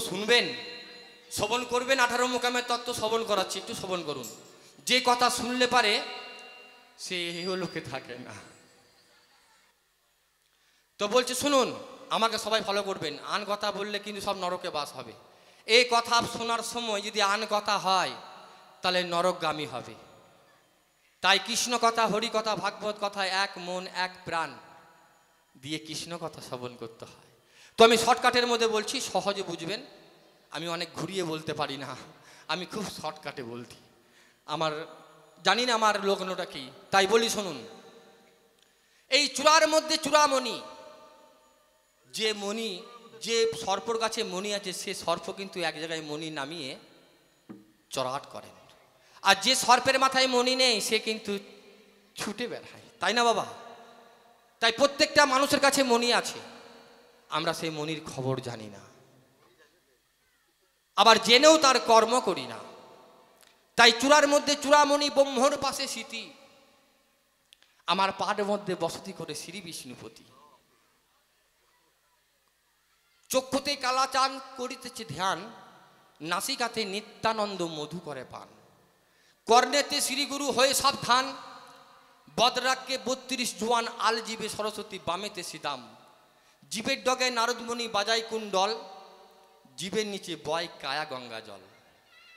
শুনবেন, শ্রবণ করবেন। 18 মোকামের তত্ত্ব শ্রবণ করাচ্ছি, একটু শ্রবণ করুন। যে কথা শুনলে পারে সে লোকে থাকে না। তো বলছে শুনুন, আমাকে সবাই ফলো করবেন। আন কথা বললে কিন্তু সব নরকে বাস হবে। এই কথা শোনার সময় যদি আন কথা হয় তাহলে নরকগামী হবে। তাই কৃষ্ণ কথা, হরি কথা, ভাগবত কথা, এক মন এক প্রাণ দিয়ে কৃষ্ণ কথা শ্রবণ করতে হয়। তো আমি শর্টকাটের মধ্যে বলছি, সহজে বুঝবেন। আমি অনেক ঘুরিয়ে বলতে পারি না, আমি খুব শর্টকাটে বলছি। আমার জানি না আমার লগ্নটা কি, তাই বলি শুনুন। এই চূড়ার মধ্যে চূড়ামণি, যে মণি, যে সর্পর কাছে মণি আছে, সে সর্প কিন্তু এক জায়গায় মণি নামিয়ে চড়াট করেন। আর যে সর্পের মাথায় মণি নেই সে কিন্তু ছুটে বেড়ায়, তাই না বাবা? তাই প্রত্যেকটা মানুষের কাছে মণি আছে, আমরা সেই মণির খবর জানি না, আবার জেনেও তার কর্ম করি না। তাই চূড়ার মধ্যে চূড়ামণি, ব্রহ্মর পাশে স্মৃতি, আমার পাড়ের মধ্যে বসতি করে শ্রী বিষ্ণুপতি। চক্ষুতে কালাচান করিতেছে ধ্যান, নাসিকাতে নিত্যানন্দ মধু করে পান। কর্ণেতে শ্রীগুরু হয়ে সাবধান, বদরাগকে 32 জোয়ান, আল জীবে সরস্বতী, বামেতে শ্রীদাম। জীবের ডগে নারদমণি বাজাই কুণ্ডল, জীবের নিচে বয় কায়া গঙ্গা জল।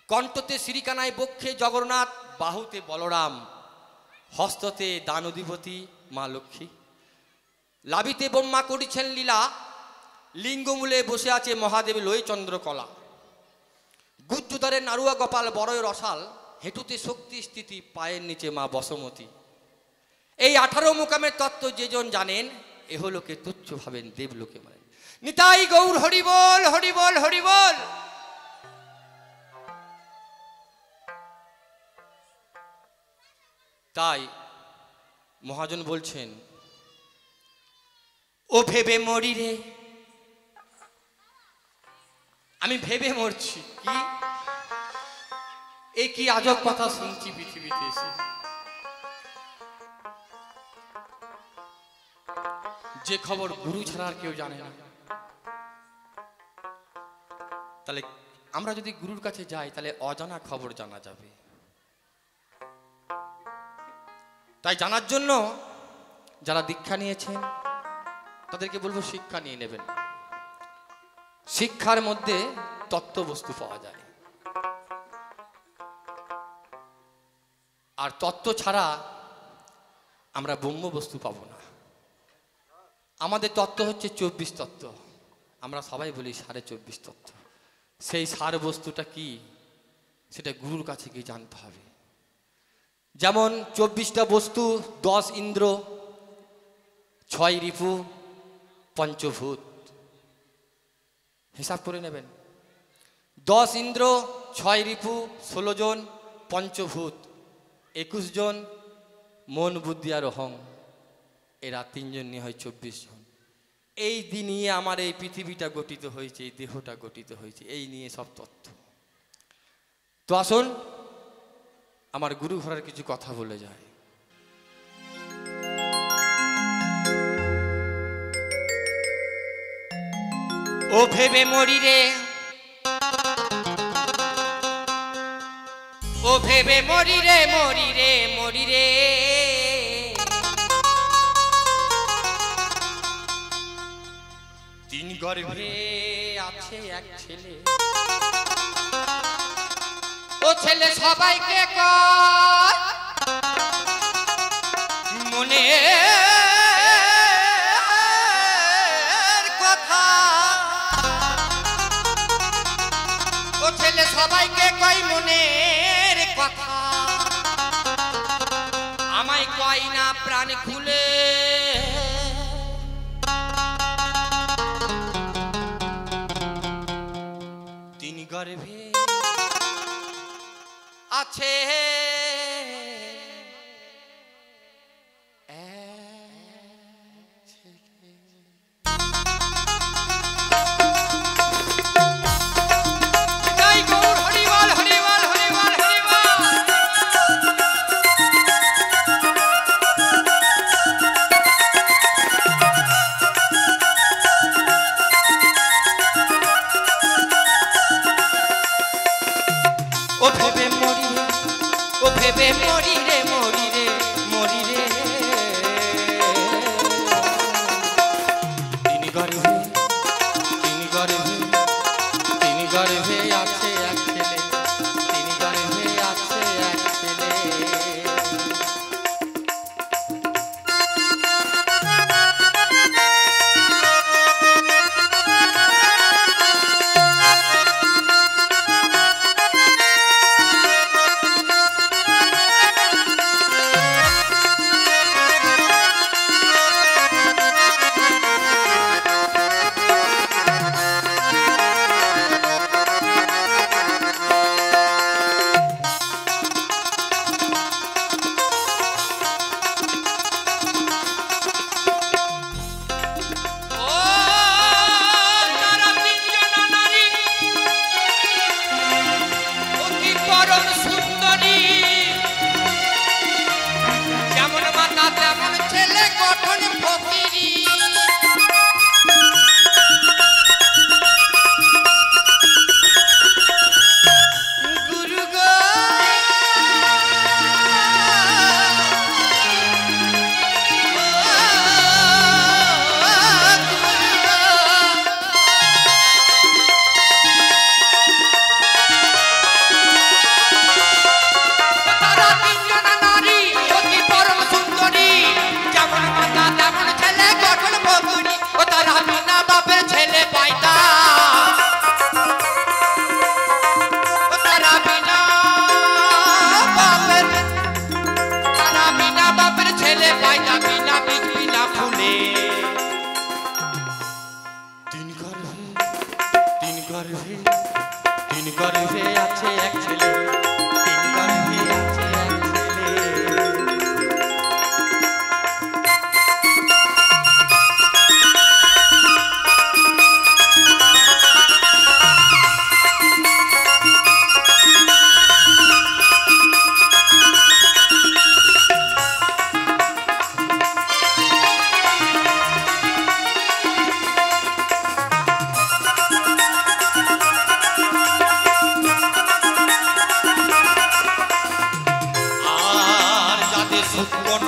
কণ্ঠতে শ্রীকানায়, বক্ষে জগন্নাথ, বাহুতে বলরাম, হস্ততে দানধিপতি মা লক্ষ্মী। লাভিতে ব্রহ্মা করিছেন লীলা, লিঙ্গমূলে বসে আছে মহাদেব লয়ে চন্দ্রকলা। গুজ্জুদারে নারুয়া গোপাল বড়ই রসাল, হেঁটুতে শক্তি স্থিতি, পায়ের নিচে মা বসমতী। এই 18 মোকামের তত্ত্ব যেজন জানেন, এহলোকে তুচ্ছ ভাবেন, দেবলোকে মানেন। নিতাই গৌর হরিবল, হরিবল, হরিবল। তাই মহাজন বলছেন, ও ভেবে মরি রে, আমি ভেবে মরছি। কি এই কি আজব কথা শুনছি পৃথিবীতে এসে। যে খবর গুরু ছাড়া আর কেউ জানে না। তাহলে আমরা যদি গুরুর কাছে যাই তাহলে অজানা খবর জানা যাবে। তাই জানার জন্য যারা দীক্ষা নিয়েছেন তাদেরকে বলবো শিক্ষা নিয়ে নেবেন। শিক্ষার মধ্যে তত্ত্ববস্তু পাওয়া যায়, আর তত্ত্ব ছাড়া আমরা ব্রহ্ম বস্তু পাবো না। আমাদের তত্ত্ব হচ্ছে 24 তত্ত্ব, আমরা সবাই বলি 24.5 তত্ত্ব। সেই সার বস্তুটা কি সেটা গুরুর কাছে গিয়ে জানতে হবে। যেমন 24টা বস্তু, 10 ইন্দ্র, 6 রিপু, পঞ্চভূত। হিসাব করে নেবেন। 10 ইন্দ্র, 6 রিপু, 16 জন, পঞ্চভূত 21 জন, মন বুদ্ধি আর অহং, এরা 3 জন নিয়ে হয় 24 জন। এই দিন নিয়ে আমার এই পৃথিবীটা গঠিত হয়েছে, এই দেহটা গঠিত হয়েছে, এই নিয়ে সব তত্ত্ব। তো আসুন আমার গুরু ঘরের কিছু কথা বলে যায়। ও ভেবে মরি রে, ও ভেবে মরি রে, মরি রে, মরি রে। তিন গর্ভে আছে এক ছেলে, ও ছেলে সবাইকে কয় মনে কথা, ও ছেলে সবাইকে কয় মনের কথা, আমায় কয় না প্রাণ খুলে। তিন গর্ভে আছে গর্ভে তিন গর্ভে আছে এক ছেলে, তিন গর্ভে আছে এক ছেলে।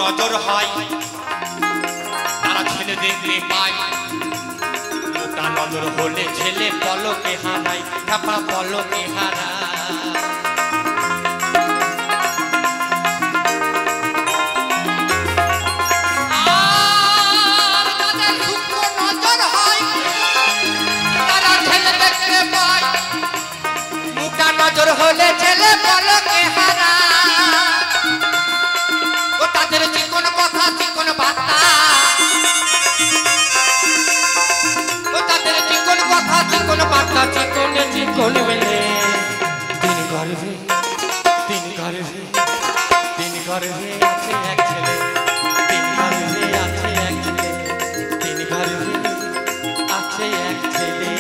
নজর হয় তারা ছেলে দেখতে পায়, মোটা নজর হলে ছেলে পলকে হারায়, খ্যাপা পলকে হারায়। মোটা নজর হলে ছেলে পলকে হারায়, তাদের চিকন কথা চিকন বার্তা, ও তাদের চিকন কথা চিকন বার্তা, চিকনে চিকন মেলে। তিন গর্ভে তিন গর্ভে তিন গর্ভে আছে এক ছেলে, তিন গর্ভে আছে এক ছেলে, তিন গর্ভে আছে এক ছেলে।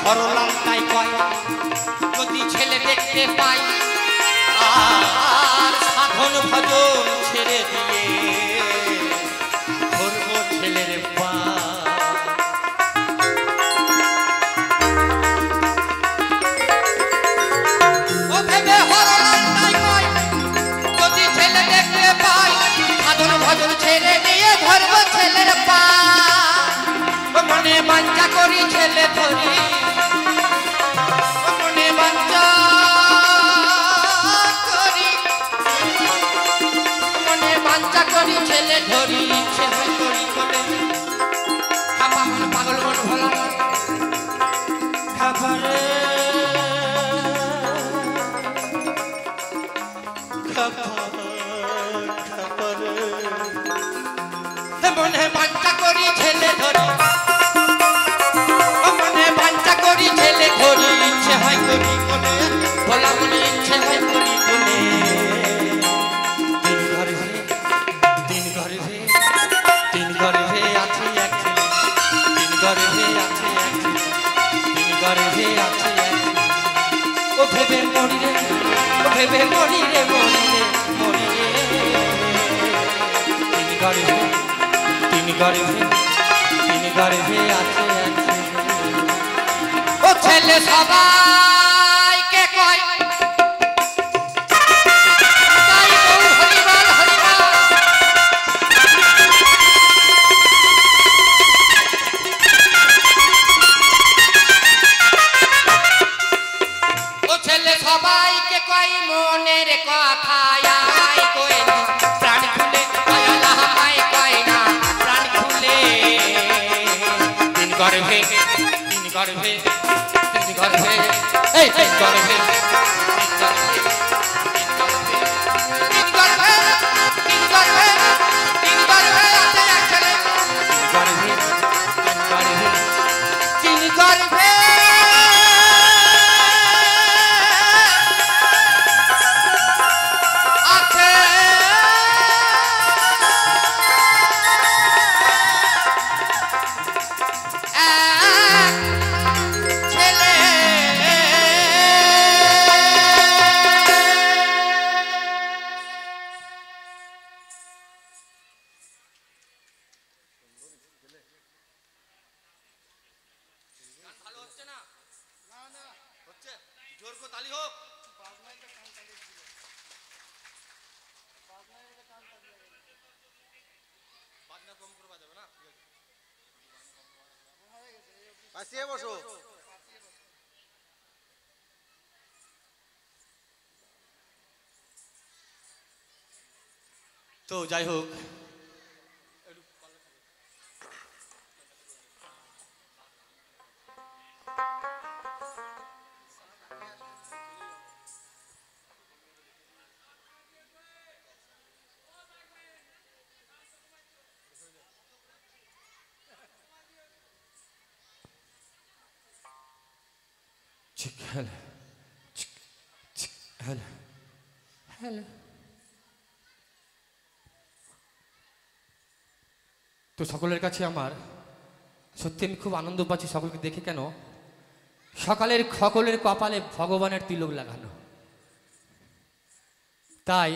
হরলাল তাই কয় যদি ছেলে দেখতে পাই আর সাধন ভজন ছেড়ে দিয়ে ধরবো ছেলের পা। ও ভেবে হরলাল তাই কয় যদি ছেলে দেখতে পাই সাধন ভজন ছেড়ে দিয়ে ধরবো ছেলের পা। মনে বাঞ্ছা করি ছেলে ধরি, মনে বাঞ্ছা করি, মনে বাঞ্ছা করি ছেলে ধরি, ইচ্ছে হয় করি বলে খাপা মন পাগল মন ভোলা মন খাবারে খাবারে মনে বাঞ্ছা করি ছেলে ধরি, মনে বাঞ্ছা করি ছেলে ধরি, ইচ্ছে হয় করি কোলে ভোলা মনে ইচ্ছে হয় করি কোলে। তিন গর্ভে তিন গর্ভে তিন গর্ভে আছে এক ছেলে, তিন গর্ভে আছে এক ছেলে, তিন গর্ভে আছে এক ছেলে। ও ভেবে মরি রে, ও ভেবে মরি রে, মরি রে, মরি রে। তিন গর্ভে তিন গর্ভে তিন গর্ভে আছে এক ছেলে। ও ছেলে সবাইকে কয় তাই বউ হরিবল হরিবল, ও ছেলে সবাইকে কয় মনের কথা আমায় কয় না প্রাণ খুলে, আল্লাহ আমায় কয় না প্রাণ খুলে। তিন গর্ভে তিন গর্ভে তিন গর্ভে এই তিন গর্ভে তিন গর্ভে তিন গর্ভে তিন গর্ভে তিন গর্ভে আছে এক ছেলে, তিন গর্ভে তিন গর্ভে আছে ছেলে। ভালো হচ্ছে না? না না হচ্ছে, জোর করে তালি হোক। বাজনা কম করে বাজাবে না, ঠিক আছে। আসিয়ে বসো। তো যাই হোক, হ্যালো হ্যালো হ্যালো। তো সকলের কাছে আমার সত্যি আমি খুব আনন্দ পাচ্ছি সকলকে দেখে। কেন? সকালের সকলের কপালে ভগবানের তিলক লাগানো, তাই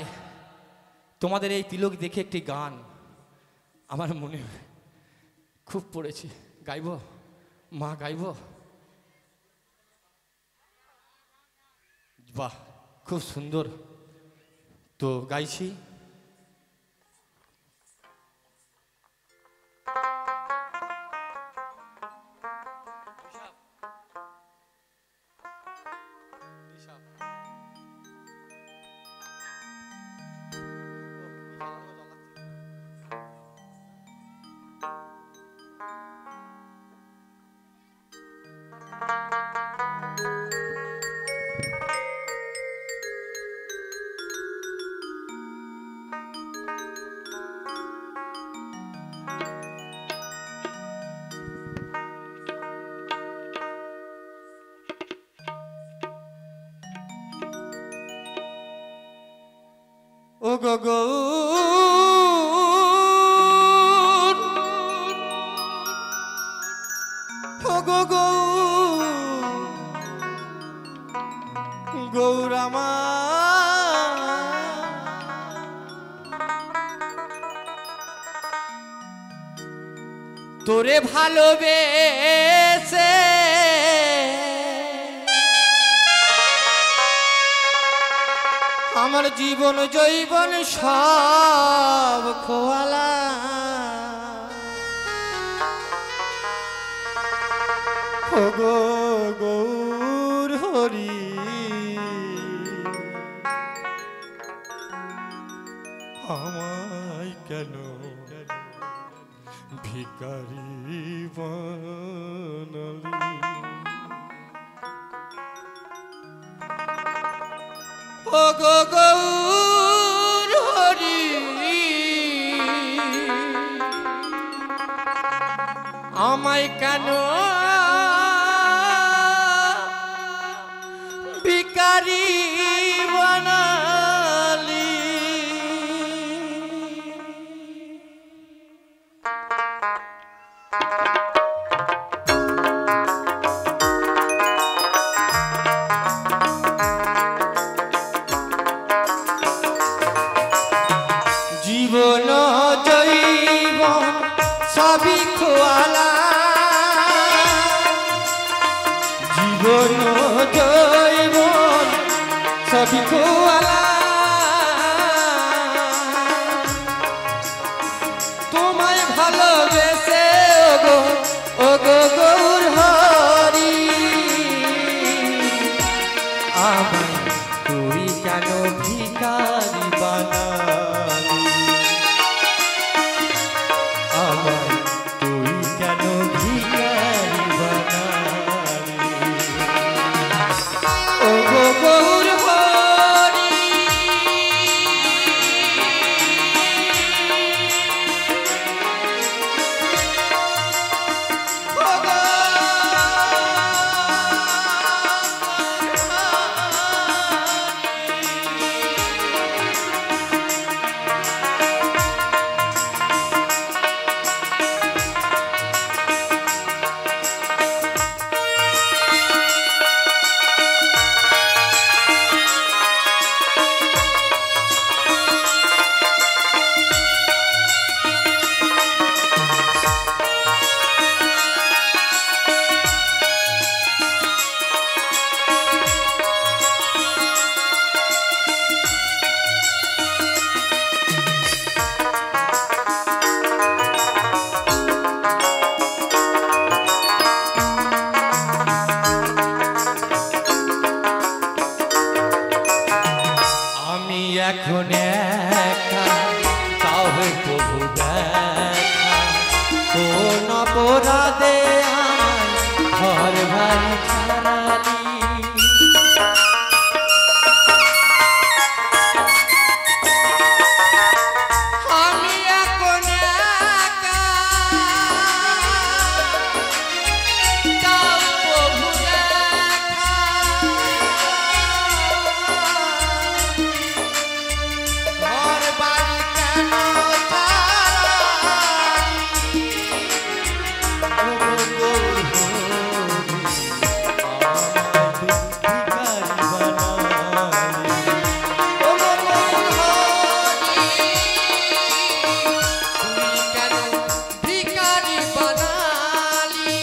তোমাদের এই তিলক দেখে একটি গান আমার মনে খুব পড়েছে। গাইব মা, গাইব? বাহ, খুব সুন্দর। তো গাইছি। ও গো গৌর, ও গো গৌর আমার, তোরে ভালোবেসে আমার জীবন জৈবন সব খোয়ালা। ও গো গৌর হরি, আমায় কেন ভিখারি বানালি? ও গো গৌর হরি, আমায় কেন ভিখারি বানালি? জীবন জৈবন সবই খোয়ালা, জীবন জৈবন সবই খোয়ালা। তোমায় ভালোবেসে ও গো গৌর হরি, আমায় তুই কেন ভিখারি বানালি? আমায় তুই কেন এখন একা তাও প্রভু দেখা কোন অপরাধে আমার ঘর বাড়ি ছাড়ালি আমি এখন একা তাও প্রভু দেখা ঘর বাড়ি কেন ভিখারি বানালি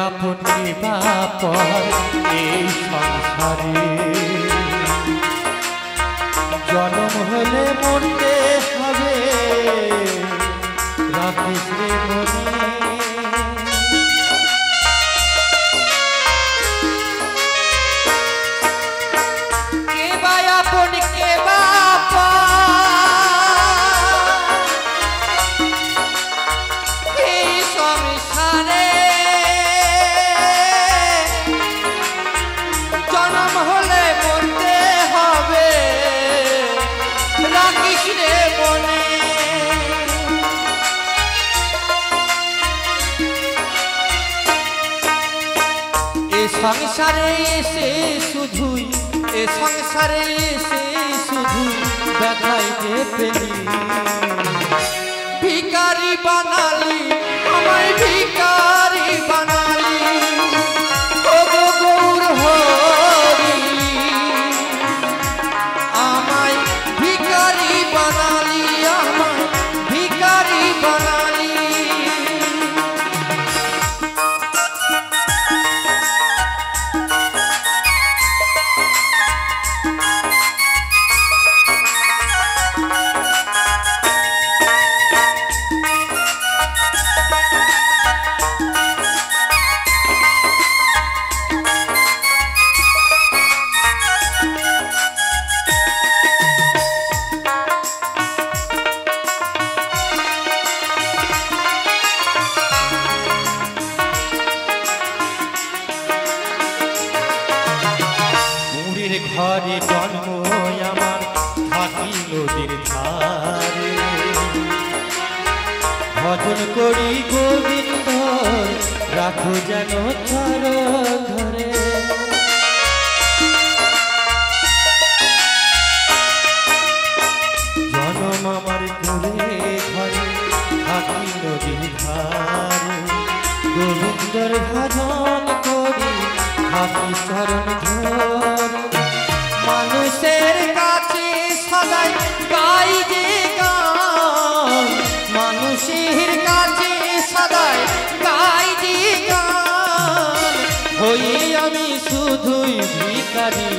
আপনি বাপর এই সংসারে জন্ম হলে মরতে হবে রাখিস রে মনে কে বা আপন কে বা এই সংসারে জন্ম হলে মরতে হবে রাখিস রে মনে এ সংসারে এসে শুধুই এ সংসারে এসে শুধুই দেখাই যে পেলি ভিখারি বানালি আমায় ভিখারি বানালি ও গো গৌর হরি আমায় ভিখারি বানালি আমায় ভিখারি বানালি ঘরে জন্ম আমার থাকি নদীর ধারে ভজন করি গোবিন্দ রাখো যেন চর ঘরে জনম আমার করে ঘরে থাকি নদীর ধারে গোবিন্দর ভজন করি থাকি চরণ ধরে মানুষের কাছে সদাই গাই যে গান মানুষের কাছে সদাই গাই যে গান হই আমি শুধুই ভিখারি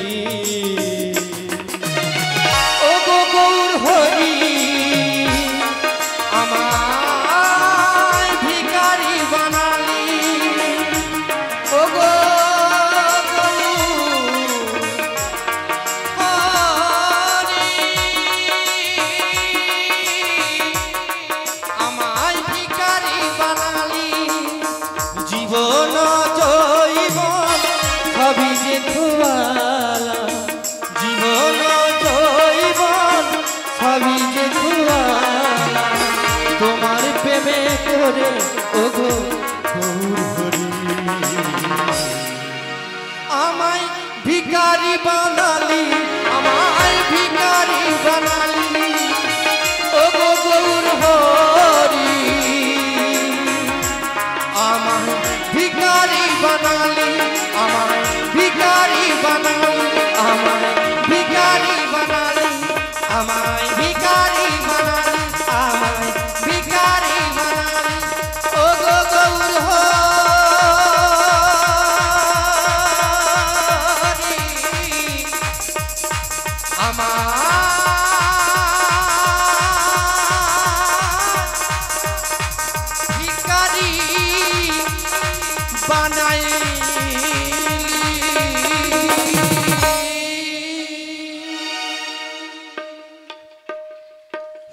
ও গো গৌর হরি আমায় ভিখারি বানালি ও গো জীবন জৈবন সবই যে ধুয়ালা জীবন জৈবন সবই যে ধুয়ালা তোমার প্রেমে করে ওগো গৌর হরি আমায় ভিখারি বানালি, আমায় ভিখারি বানালি, ও গো গৌর হরি, আমায় ভিখারি বানালি, আমায় ভিখারি বানালি, আমায় ভিখারি বানালি, আমায় ভিখারি বানালি, আমায় ভিখারি বানালি, ও গো গৌর হরি, আমায় ভিখারি বানাইলি।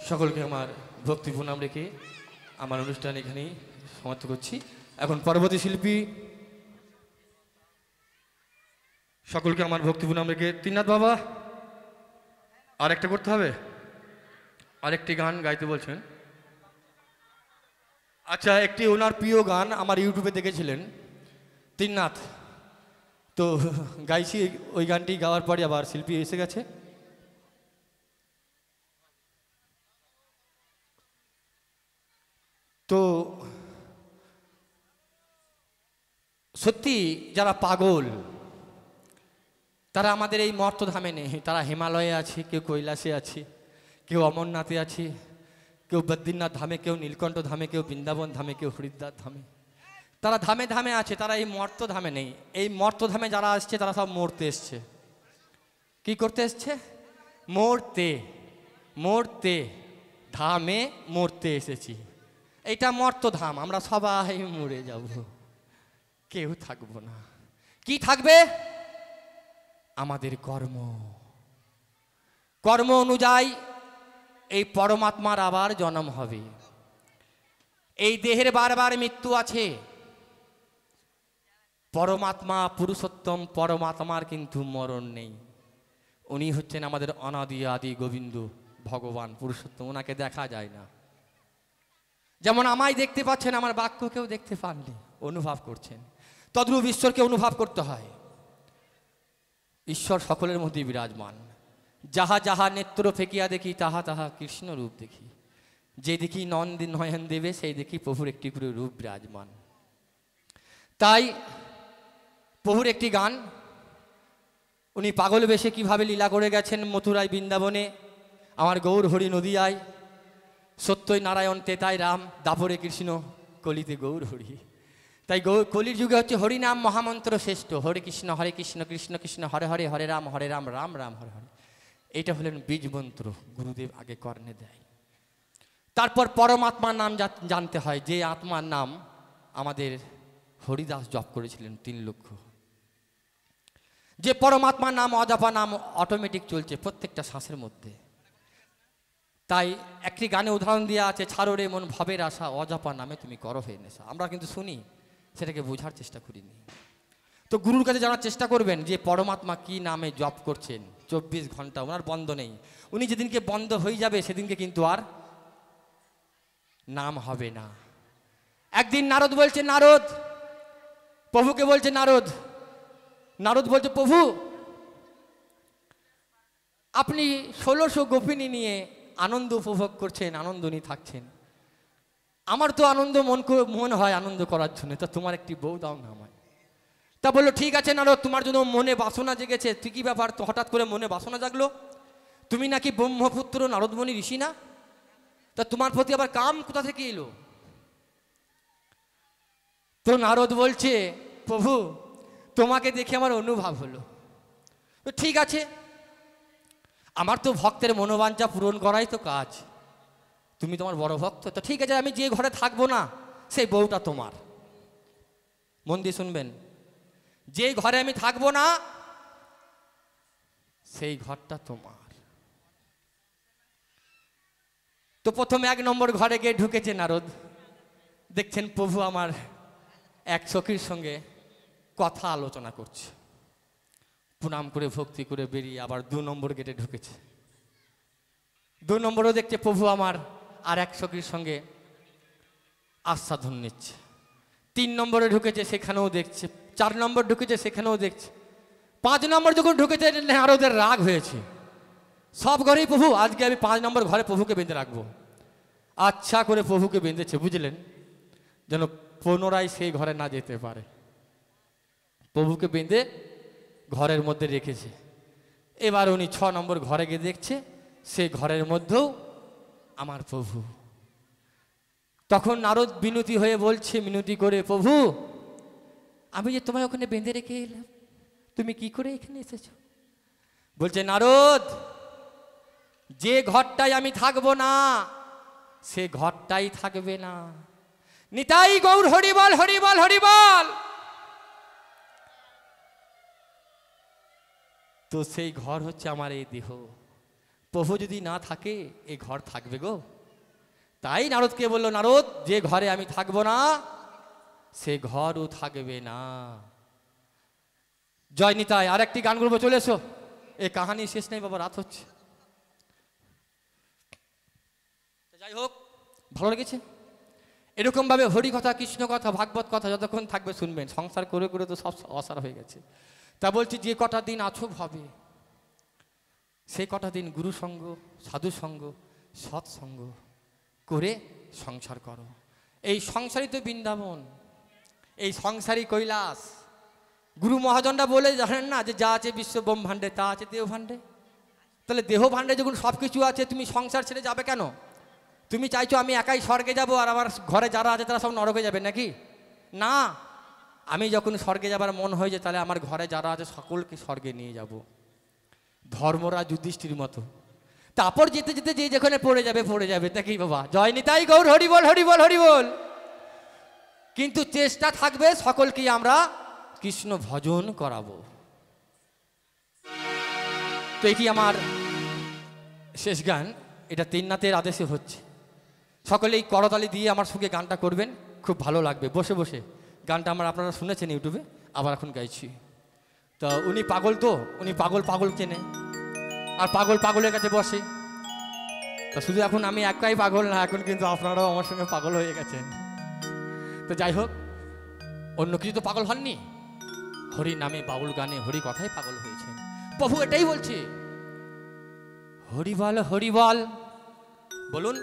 সকলকে আমার ভক্তি প্রণাম রেখে আমার অনুষ্ঠান এখানেই সমাপ্ত করছি। এখন পরবর্তী শিল্পী, সকলকে আমার ভক্তি প্রণাম রেখে ত্রিনাথ বাবা আর একটা করতে হবে, আরেকটি গান গাইতে বলছেন। আচ্ছা, একটি ওনার প্রিয় গান আমার ইউটিউবে দেখেছিলেন ত্রিনাথ, তো গাইছি। ওই গানটি গাওয়ার পরে আবার শিল্পী এসে গেছে। তো সত্যি যারা পাগল তারা আমাদের এই মর্তধামে নেই, তারা হিমালয়ে আছে, কেউ কৈলাসে আছে, কেউ অমরনাথে আছে, কেউ বদ্রীনাথ ধামে, কেউ নীলকণ্ঠ ধামে, কেউ বৃন্দাবন ধামে, কেউ হরিদ্বার ধামে। তারা ধামে ধামে আছে, তারা এই মর্তধামে নেই। এই মর্তধামে যারা আসছে তারা সব মরতে এসছে। কি করতে এসছে? মরতে, মরতে, ধামে মরতে এসেছি। এইটা মর্তধাম, আমরা সবাই মরে যাব, কেউ থাকবো না। কি থাকবে? আমাদের কর্ম। কর্ম অনুযায়ী এই পরমাত্মার আবার জন্ম হবে। এই দেহের বারবার মৃত্যু আছে। পরমাত্মা পুরুষোত্তম পরমাত্মার কিন্তু মরণ নেই। উনি হচ্ছেন আমাদের অনাদি আদি গোবিন্দ ভগবান পুরুষোত্তম, ওনাকে দেখা যায় না। যেমন আমায় দেখতে পাচ্ছেন, আমার বাক্যকেও দেখতে পাননি, অনুভব করছেন। তদ্রূপ ঈশ্বরকে অনুভব করতে হয়। ঈশ্বর সকলের মধ্যে বিরাজমান। যাহা যাহা নেত্র ফেকিয়া দেখি, তাহা তাহা কৃষ্ণ রূপ দেখি। যে দেখি নয়ন দেবে, সেই দেখি প্রভুর একটি করে রূপ বিরাজমান। তাই প্রভুর একটি গান, উনি পাগল বেশে কিভাবে লীলা করে গেছেন মথুরায় বৃন্দাবনে, আমার গৌর হরি নদিয়ায়, সত্যই নারায়ণ তেতাই রাম, দাপরে কৃষ্ণ, কলিতে গৌর হরি। তাই কলির যুগে হচ্ছে হরিনাম মহামন্ত্র শ্রেষ্ঠ। হরে কৃষ্ণ কৃষ্ণ কৃষ্ণ হরে হরে, হরে রাম রাম রাম হরে হরে। এইটা হলেন বীজ মন্ত্র, গুরুদেব আগে কর্ণে দেয়। তারপর পরমাত্মার নাম জানতে হয়, যে আত্মার নাম আমাদের হরিদাস জপ করেছিলেন 3 লক্ষ। যে পরমাত্মার নাম অজপা নাম অটোমেটিক চলছে প্রত্যেকটা শ্বাসের মধ্যে। তাই একটি গানে উদাহরণ দেওয়া আছে, ছাড়ো রে মন ভাবের আশা, অজপা নামে তুমি করো হে নেশা। আমরা কিন্তু শুনি, সেটাকে বোঝার চেষ্টা করিনি। তো গুরুর কাছে জানার চেষ্টা করবেন যে পরমাত্মা কি নামে জপ করছেন। 24 ঘন্টা ওনার বন্ধ নেই। উনি যেদিনকে বন্ধ হয়ে যাবে সেদিনকে কিন্তু আর নাম হবে না। একদিন নারদ বলছে, নারদ প্রভুকে বলছে, নারদ বলছে, প্রভু আপনি 1600 গোপিনী নিয়ে আনন্দ উপভোগ করছেন, আনন্দ নিয়ে থাকছেন। আমার তো আনন্দ মন হয় আনন্দ করার জন্য, তা তোমার একটি বউ দাও না আমায়। তা বললো, ঠিক আছে নারদ, তোমার জন্য মনে বাসনা জেগেছে। তুই কি ব্যাপার, তো হঠাৎ করে মনে বাসনা জাগলো? তুমি নাকি ব্রহ্মপুত্র নারদমণি ঋষি না? তা তোমার প্রতি আবার কাম কোথা থেকে এলো? তো নারদ বলছে, প্রভু তোমাকে দেখে আমার অনুভব হলো। তো ঠিক আছে, আমার তো ভক্তের মনোবাঞ্ছা পূরণ করাই তো কাজ। তুমি তোমার বড় ভক্ত, তো ঠিক আছে, আমি যে ঘরে থাকবো না সেই বউটা তোমার। মন দিয়ে শুনবেন, যে ঘরে আমি থাকবো না সেই ঘরটা তোমার। তো প্রথমে 1 নম্বর ঘরে গিয়ে ঢুকেছে নারদ। দেখছেন প্রভু আমার এক সখীর সঙ্গে কথা আলোচনা করছে। প্রণাম করে ভক্তি করে বেরিয়ে আবার 2 নম্বর গেটে ঢুকেছে। 2 নম্বরও দেখছে প্রভু আমার আর এক সখীর সঙ্গে আস্বাদন নিচ্ছে। 3 নম্বরে ঢুকেছে, সেখানেও দেখছে। 4 নম্বর ঢুকেছে, সেখানেও দেখছে। 5 নম্বর যখন ঢুকেছে নারদের রাগ হয়েছে, সব ঘরেই প্রভু আজকে আমি 5 নম্বর ঘরে প্রভুকে বেঁধে রাখবো। আচ্ছা করে প্রভুকে বেঁধেছে, বুঝলেন, যেন পুনরায় সেই ঘরে না যেতে পারে। প্রভুকে বেঁধে ঘরের মধ্যে রেখেছে। এবার উনি 6 নম্বর ঘরে গিয়ে দেখছে সেই ঘরের মধ্যেও আমার প্রভু। তখন নারদ বিনতি হয়ে বলছে, মিনতি করে, প্রভু আমি যে তোমায় ওখানে বেঁধে রেখে এলাম, তুমি কি করে এখানে এসেছো? বলছে, নারদ, যে ঘরটাই আমি থাকবো না সে ঘরটাই থাকবে না। নিতাই গৌর হরিবল হরিবল হরিবল। তো সেই ঘর হচ্ছে আমার এই দেহ। প্রভু যদি না থাকে এই ঘর থাকবে গো? তাই নারদকে বললো, নারদ, যে ঘরে আমি থাকবো না সে ঘরও থাকবে না। জয় নিতাই। আর একটি গান করবো, চলে এসো। এই কাহানি শেষ নেই বাবা, রাত হচ্ছে। যাই হোক, ভালো লেগেছে? এরকম ভাবে হরি কথা, কৃষ্ণ কথা, ভাগবত কথা যতক্ষণ থাকবে শুনবেন। সংসার করে করে তো সব অসার হয়ে গেছে। তা বলছি, যে কটা দিন আছো ভাবে, সেই কটা দিন গুরু সঙ্গ, সাধু সঙ্গ, সৎসঙ্গ করে সংসার করো। এই সংসারই তো বৃন্দাবন, এই সংসারই কৈলাস। গুরু মহাজনরা বলে জানেন না যে যা আছে বিশ্ব ব্রহ্মাণ্ডে তা আছে দেহ ভাণ্ডে। তাহলে দেহ ভাণ্ডে যখন সব কিছু আছে, তুমি সংসার ছেড়ে যাবে কেন? তুমি চাইছো আমি একাই স্বর্গে যাব আর আমার ঘরে যারা আছে তারা সব নরকে যাবে নাকি? না, আমি যখন স্বর্গে যাবার মন হয়েছে তাহলে আমার ঘরে যারা আছে সকলকে স্বর্গে নিয়ে যাব, ধর্মরাজ যুধিষ্ঠির মতো। তারপর যেতে যেতে যে যেখানে পড়ে যাবে তা কি বাবা? জয় নিতাই গৌর হরিবল হরিবল হরিবল। কিন্তু চেষ্টা থাকবে সকলকে আমরা কৃষ্ণ ভজন করাবো। তো এটি আমার শেষ গান, এটা তিননাথের আদেশে হচ্ছে। সকলেই করতালি দিয়ে আমার সঙ্গে গানটা করবেন, খুব ভালো লাগবে। বসে বসে গানটা আপনারা শুনেছেন ইউটিউবে, আবার এখন গাইছি। তো উনি পাগল, তো উনি পাগল পাগল চেনে, আর পাগল পাগলের কাছে বসে। তো শুধু এখন আমি একাই পাগল না, এখন কিন্তু আপনারাও আমার সঙ্গে পাগল হয়ে গেছেন। তো যাই হোক, অন্য কিছু তো পাগল হননি, হরি নামে বাউল গানে হরি কথায় পাগল হয়েছেন। প্রভু এটাই বলছে, হরিবল হরিবল বলুন।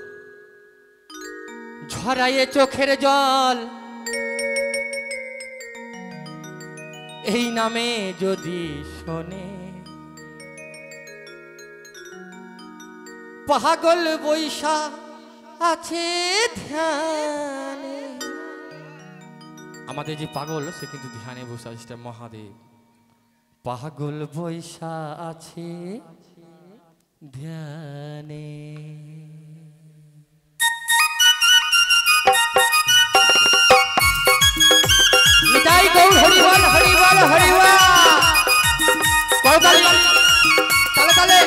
ঝরায়ে চোখের জল এই নামে যদি শোনে, পাগল বৈশা আছে ধ্যানে। আমাদের যে পাগল সে কিন্তু ধ্যানে বসে আছে মহাদেব। পাগল বৈশা আছে ধ্যানে। নিতাই গৌর হরিবল হরিবল হরিবল। করতালি তালে তালে।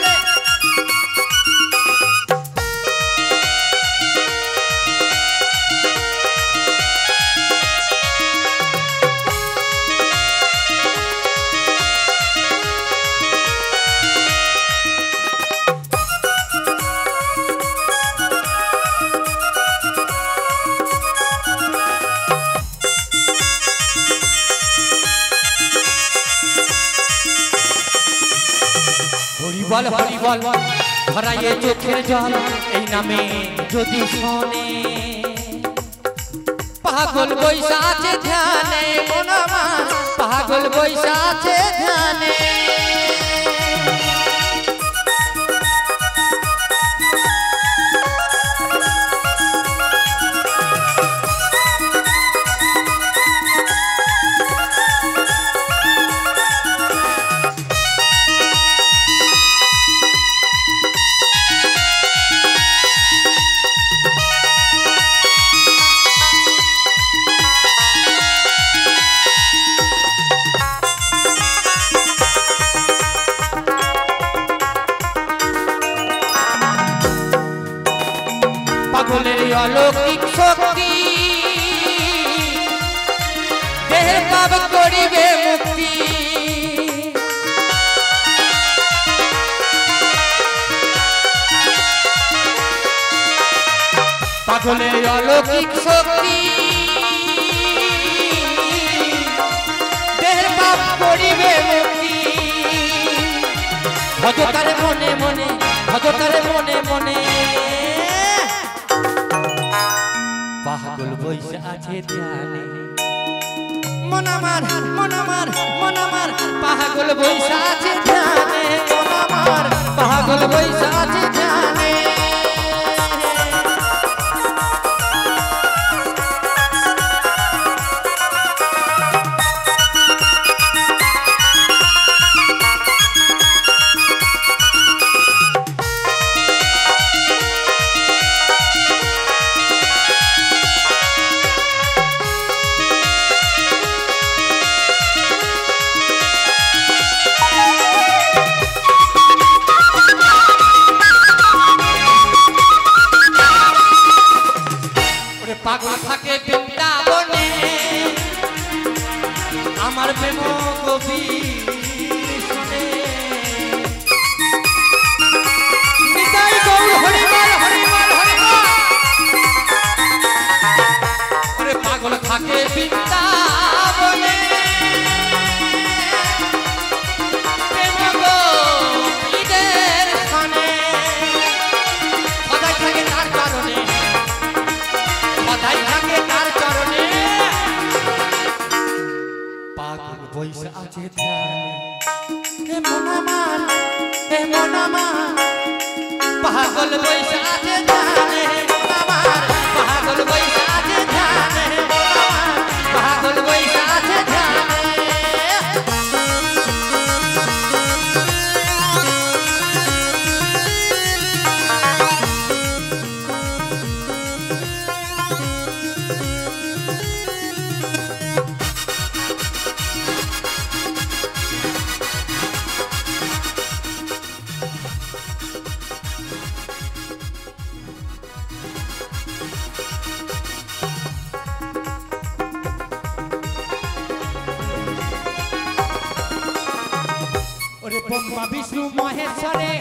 হরিবল হরিবল ভরাইয়ে চোখের জল এই নামে যদি শোনে, পাগল বৈশা আছে ধ্যানে। মনামা পাগল বৈশা আছে ধ্যানে। পাগলের অলৌকিক শক্তি দেহের পাপ করিবে মুক্তি। পাগলের অলৌকিক শক্তি দেহের পাপ করিবে মুক্তি। তারে মনে মনে ভজ তারে মনে মনে পাগল বৈশা আছে ধ্যানে মন আমার মন আমার মন আমার পাগল বৈশা আছে ধ্যানে মন আমার পাগল বৈশা আছে ধ্যানে পাগল থাকে বৃন্দাবনে আমার প্রেম কবি শুনে নিতাই গৌর হরিবল হরিবল হরিবল ওরে পাগল থাকে বৃন্দাবনে প্রেম কবিদের শুনে সদাই থাকে তার কারণে তার চরণে পাগল বৈশা আছে ধ্যানে হে মন আমার হে মন আমার পাগল বৈশা আছে ধ্যানে হে মন আমার পাগল বৈশা আছে ধ্যানে হে মন আমার পাগল বৈশা আছে ধ্যানে ব্রহ্মা বিষ্ণু মহেশ্বরে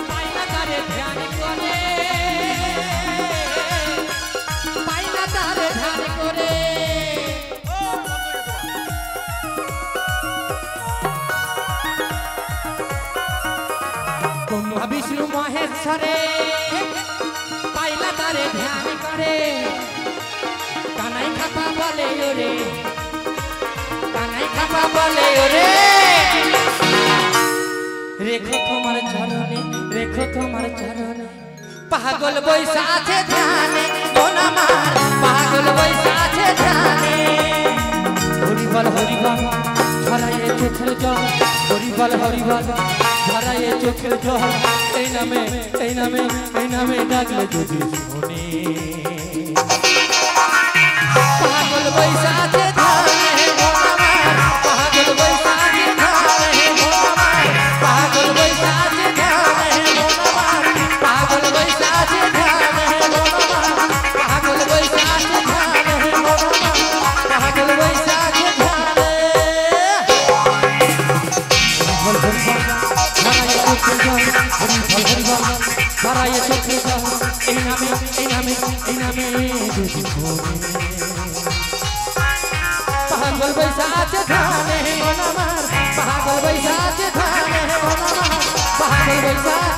পাইলা তারে ধ্যান করে পাইলা তারে ধ্যান করে ব্রহ্মা বিষ্ণু মহেশ্বরে পাইলা তারে ধ্যান করে কানাই খাপা বলে রে কানাই খাপা বলে রে রেখো তোমার চরণে রেখো তোমার চরণে পাগল বৈশা আছে ধ্যানে মন আমার পাগল বৈশা আছে ধ্যানে হরিবল হরিবল ধরায়ে চোখের জল হরিবল হরিবল ধরায়ে চোখের জল এই নামে ডাকলে যদি শুনে পাগল বৈশা আছে ধ্যানে মন আমার পাগল বৈশা আছে ধ্যানে মন আমার পাগল বৈশা আছে ধ্যানে মন আমার পাগল বৈশা আছে ধ্যানে মন আমার পাগল বৈশা আছে ধ্যানে মন আমার পাগল বৈশা আছে ধ্যানে বল বল ধরায়ে চোখের জল হরিবল ধরায়ে চোখের জল এই নামে যদি শুনে পাগল বৈশা আছে ধ্যানে মন আমার পাগল বৈশা আছে ধ্যানে মন আমার পাগল বৈশা